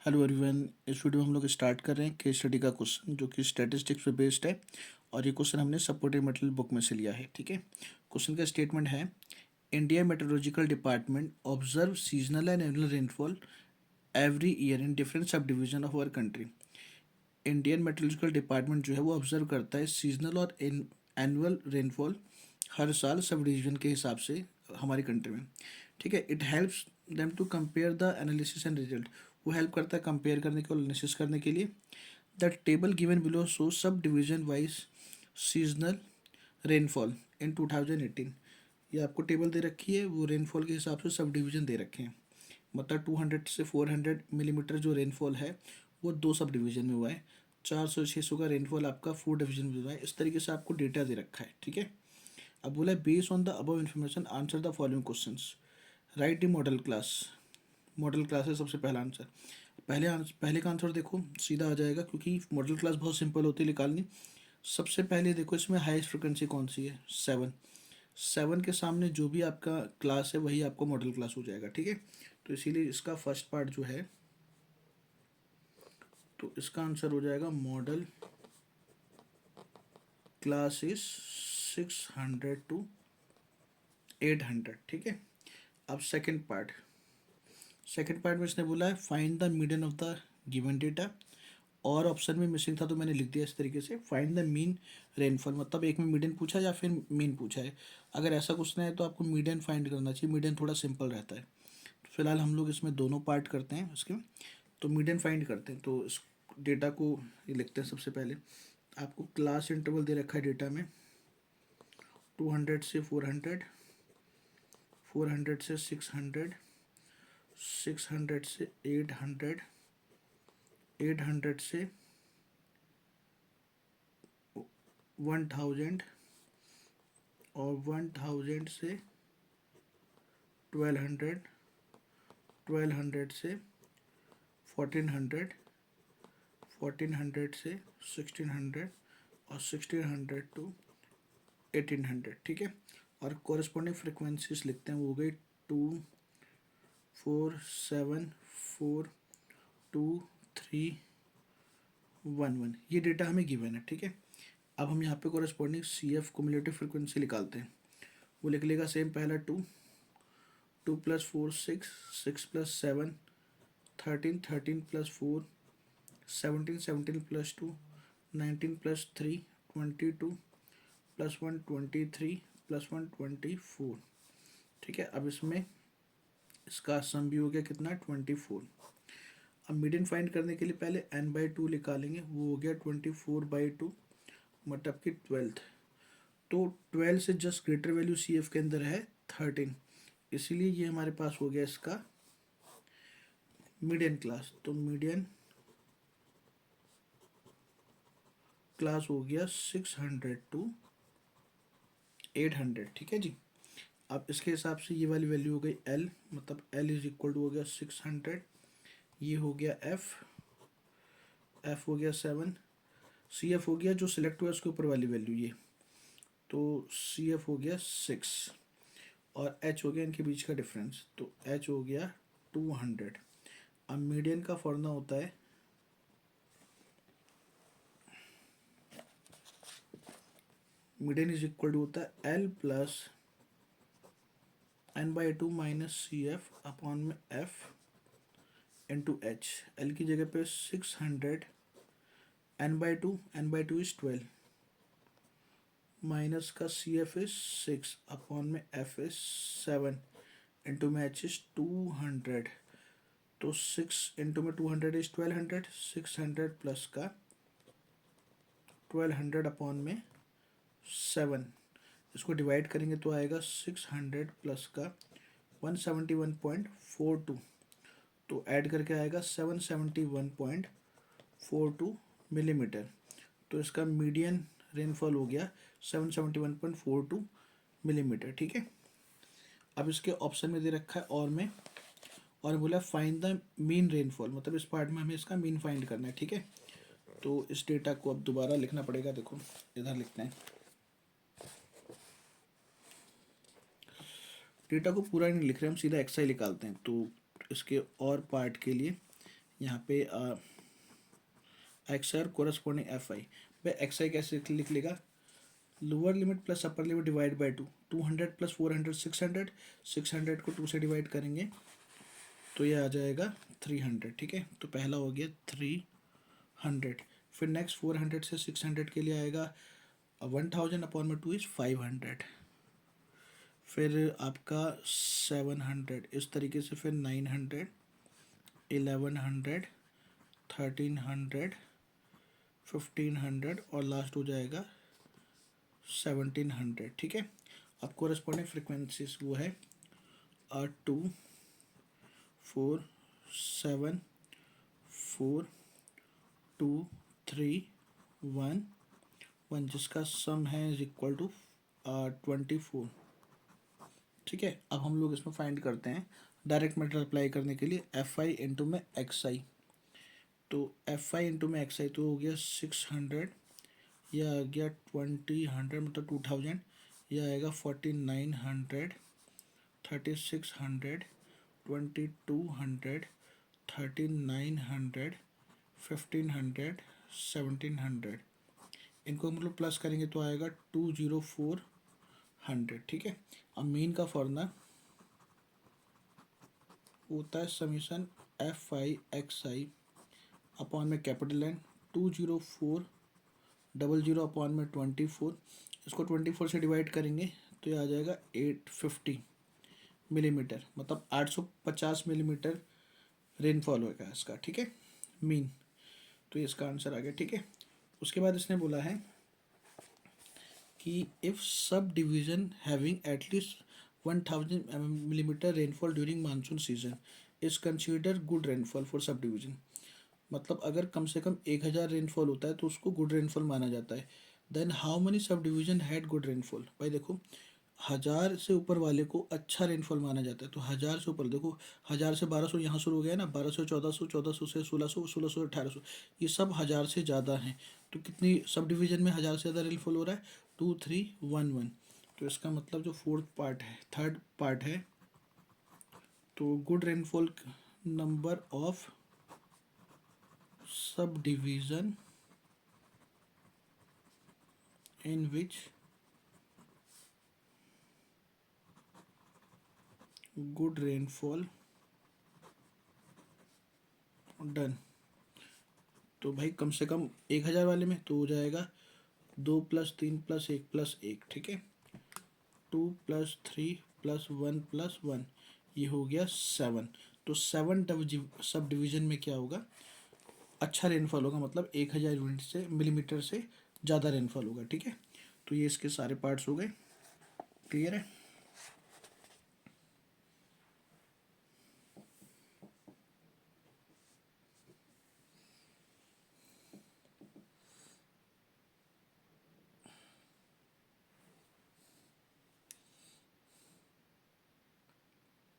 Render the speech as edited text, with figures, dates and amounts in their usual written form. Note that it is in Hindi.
Hello everyone. इस वीडियो में हम लोग स्टार्ट कर रहे हैं केस स्टडी का क्वेश्चन जो कि स्टैटिस्टिक्स पे बेस्ड है और ये क्वेश्चन हमने सपोर्टिव मटेरियल बुक में से लिया है। ठीक है, क्वेश्चन का स्टेटमेंट है India meteorological department observe seasonal and annual rainfall every year in different sub division of our country. Indian meteorological department जो है वो ऑब्जर्व करता है सीजनल और एनुअल रेनफॉल हर साल सब डिवीजन के हिसाब से हमारी कंट्री में। ठीक है, it helps them to compare the analysis and result. वो हेल्प करता है कंपेयर करने के और एनालिसिस करने के लिए। The table given below show sub division wise seasonal rainfall in 2018। ये आपको टेबल दे रखी है, वो रेनफॉल के हिसाब से सब डिवीजन दे रखे हैं। मतलब 200 से 400 मिलीमीटर जो रेनफॉल है वो दो सब डिवीजन में हुआ है। 400 600 का रेनफॉल आपका 4 डिवीजन में हुआ है। इस तरीके से आपको डेटा दे रखा है। ठीक है, अब बोला है based on the above information answer the following questions. Right the model class. Model class है सबसे पहला आंसर। पहले का आंसर देखो सीधा आ जाएगा क्योंकि मॉडल क्लास बहुत सिंपल होती है निकालनी। सबसे पहले देखो इसमें हाईएस्ट फ्रिक्वेंसी कौन सी है, 7। 7 के सामने जो भी आपका क्लास है वही आपको मॉडल क्लास हो जाएगा। ठीक है, तो इसीलिए इसका फर्स्ट पार्ट जो है तो इसका आंसर हो जाएगा मॉडल क्लास इज 600 to 800। ठीक है, अब सेकंड पार्ट में इसने बोला है find the median of the given data. और ऑप्शन में मिसिंग था तो मैंने लिख दिया इस तरीके से फाइंड द मीन रेनफॉल। मतलब एक में मीडियन पूछा है या फिर मीन पूछा है। अगर ऐसा कुछ नहीं है तो आपको मीडियन फाइंड करना चाहिए। मीडियन थोड़ा सिंपल रहता है। तो फिलहाल हम लोग इसमें दोनों पार्ट करते हैं इसके। तो मीडियन फाइंड करते हैं तो इस डेटा को ये लिखते हैं। सबसे पहले आपको क्लास इंटरवल दे रखा है डेटा में 200 से 400, 400 से 600, 600 से 800, 800 से 1000 और 1000 से 1200, 1200 से 1400, 1400 से 1600 और 1600 टू 1800। ठीक है, और कॉरेस्पॉन्डिंग फ्रिक्वेंसीज लिखते हैं। वो हो गई 2474231। ये डेटा हमें गिवन है। ठीक है, अब हम यहाँ पे corresponding c f cumulative frequency निकालते हैं। वो लिख लेगा सेम पहला 2, 2 + 4 6, 6 + 7 13, 13 + 4 17, 17 + 2 19 + 3 22 + 1 23 + 1 24। ठीक है, अब इसमें इसका सम भी हो गया कितना 24। अब मीडियन फाइंड करने के लिए पहले n/2 निकालेंगे। वो हो गया 24/2 मतलब कि 12। तो 12 से just greater value c f के अंदर है 13, इसीलिए ये हमारे पास हो गया इसका मीडियन क्लास। तो मीडियन क्लास हो गया 600 to 800। ठीक है जी, अब इसके हिसाब से ये वाली वैल्यू हो गई एल, मतलब एल इज इक्वल टू हो गया 600। ये हो गया एफ, एफ हो गया 7। सी एफ हो गया जो सिलेक्ट हुआ उसके ऊपर वाली वैल्यू ये, तो सी एफ हो गया 6 और एच हो गया इनके बीच का डिफरेंस, तो एच हो गया 200। अब मीडियन का फॉर्मूला होता है मीडियन इज इक्वल टू होता है l plus n/2 minus c f upon में एफ इंटू एच। एल की जगह पे 600 n/2 इज 12 माइनस का सी एफ इज 6 अपॉन में एफ इज 7 इंटू में एच इज 200। तो 6 इंटू में 200 इज 1200, 600 प्लस का 1200 अपॉन में 7। इसको डिवाइड करेंगे तो आएगा 600 प्लस का 171.42। तो ऐड करके आएगा 771.42 मिलीमीटर। तो इसका मीडियन रेनफॉल हो गया 771.42 मिलीमीटर। ठीक है, अब इसके ऑप्शन में दे रखा है और बोला फाइंड द मीन रेनफॉल। मतलब इस पार्ट में हमें इसका मीन फाइंड करना है। ठीक है, तो इस डेटा को अब दोबारा लिखना पड़ेगा। देखो इधर लिखते हैं, डेटा को पूरा नहीं लिख रहे हम, सीधा एक्सआई निकालते हैं। तो इसके और पार्ट के लिए यहाँ पे एक्स आई और कोरस्पॉन्डिंग एफ आई। भाई एक्स आई कैसे लिख लेगा, lower limit plus upper limit divide by 200 plus 400 600, 600 को 2 से डिवाइड करेंगे तो ये आ जाएगा 300। ठीक है, तो पहला हो गया 300। फिर नेक्स्ट 400 से 600 के लिए आएगा 1000 अपॉन में 2 इज 500। फिर आपका 700 इस तरीके से, फिर 900, 1100, 1300, 1500 और लास्ट हो जाएगा 1700। ठीक है, अब कोरस्पॉन्डिंग फ्रिक्वेंसीज वो है 2 4 7 4 2 3 1 1, जिसका सम है इज इक्वल टू 24। ठीक है, अब हम लोग इसमें फाइंड करते हैं डायरेक्ट मेथड अप्लाई करने के लिए एफ आई इंटू में एक्स आई। तो एफ आई इंटू में एक्स आई तो हो गया 600, यह आ गया 2000 मतलब 2000, यह आएगा 4900, 3600, 2200, 3900, 1500, 1700। इनको हम लोग प्लस करेंगे तो आएगा 20400। ठीक है, अब मीन का फॉर्मूला होता है summation F I x I upon में कैपिटल एन 20400 अपॉन में 24। इसको 24 से डिवाइड करेंगे तो ये आ जाएगा 850 मिलीमीटर, मतलब 850 मिलीमीटर रेनफॉल होगा इसका। ठीक है, मीन, तो ये इसका आंसर आ गया। ठीक है, उसके बाद इसने बोला है कि if sub division having at least 1000 millimetre rainfall during monsoon season is consider good rainfall for sub division. मतलब अगर कम से कम 1000 रेनफॉल होता है तो उसको गुड रेनफॉल माना जाता है। Then how many sub division had good rainfall. भाई देखो, 1000 से ऊपर वाले को अच्छा रेनफॉल माना जाता है, तो 1000 से ऊपर देखो, 1000 से 1200 यहाँ शुरू हो गया ना, 1200 1400, 1400 से 1600, 1600 1800, ये सब 1000 से ज़्यादा हैं। तो कितनी सब डिवीज़न में 1000 से ज़्यादा रेनफॉल हो रहा है, 2311। तो इसका मतलब जो फोर्थ पार्ट है, थर्ड पार्ट है, तो good rainfall number of sub division in which good rainfall done। तो भाई कम से कम 1000 वाले में तो हो जाएगा 2 + 3 + 1 + 1। ठीक है, 2 + 3 + 1 + 1, ये हो गया 7। तो 7 सब डिवीज़न में क्या होगा, अच्छा रेनफॉल होगा, मतलब 1000 यूनिट से मिलीमीटर से ज़्यादा रेनफॉल होगा। ठीक है, तो ये इसके सारे पार्ट्स हो गए। क्लियर है।